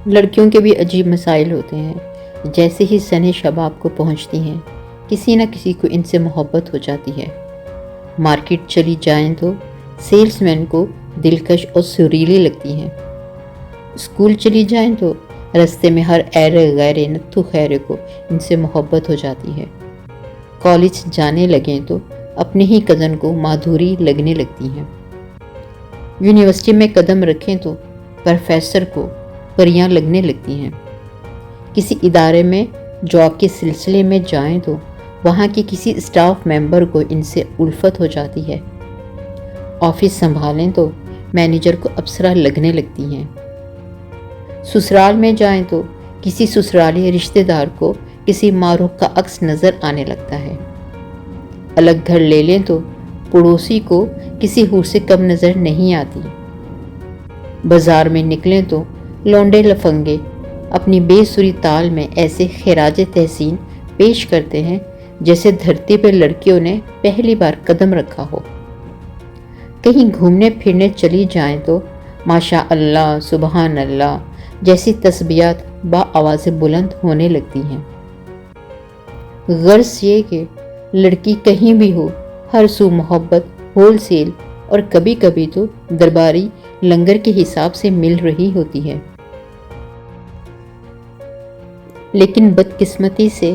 لڑکیوں کے بھی عجیب مسائل ہوتے ہیں۔ جیسے ہی سن شباب کو پہنچتی ہیں، کسی نہ کسی کو ان سے محبت ہو جاتی ہے۔ مارکیٹ چلی جائیں تو سیلس مین کو دلکش اور سریلی لگتی ہیں۔ اسکول چلی جائیں تو رستے میں ہر ایرے غیرے نتھو خیرے کو ان سے محبت ہو جاتی ہے۔ کالج جانے لگیں تو اپنے ہی کزن کو مادھوری لگنے لگتی ہیں۔ یونیورسٹی میں قدم رکھیں تو پروفیسر کو پریاں لگنے لگتی ہیں۔ کسی ادارے میں جاب کے سلسلے میں جائیں تو وہاں کے کسی اسٹاف ممبر کو ان سے الفت ہو جاتی ہے۔ آفس سنبھالیں تو مینیجر کو اپسرا لگنے لگتی ہیں۔ سسرال میں جائیں تو کسی سسرالی رشتہ دار کو کسی معروف کا عکس نظر آنے لگتا ہے۔ الگ گھر لے لیں تو پڑوسی کو کسی حور سے کم نظر نہیں آتی۔ بازار میں نکلیں تو لونڈے لفنگے اپنی بے سری تال میں ایسے خراج تحسین پیش کرتے ہیں جیسے دھرتی پہ لڑکیوں نے پہلی بار قدم رکھا ہو۔ کہیں گھومنے پھرنے چلی جائیں تو ماشاء اللہ، سبحان اللہ جیسی تسبیحات با آواز بلند ہونے لگتی ہیں۔ غرض یہ کہ لڑکی کہیں بھی ہو، ہر سو محبت ہول سیل اور کبھی کبھی تو درباری لنگر کے حساب سے مل رہی ہوتی ہے۔ لیکن بدقسمتی سے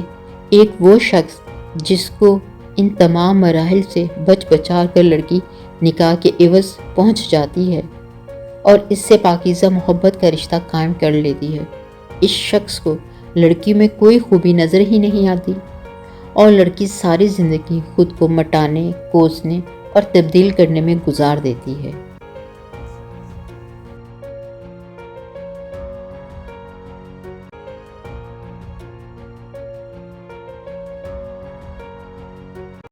ایک وہ شخص جس کو ان تمام مراحل سے بچ بچا کر لڑکی نکاح کے عوض پہنچ جاتی ہے اور اس سے پاکیزہ محبت کا رشتہ قائم کر لیتی ہے، اس شخص کو لڑکی میں کوئی خوبی نظر ہی نہیں آتی اور لڑکی ساری زندگی خود کو مٹانے، کوسنے اور تبدیل کرنے میں گزار دیتی ہے۔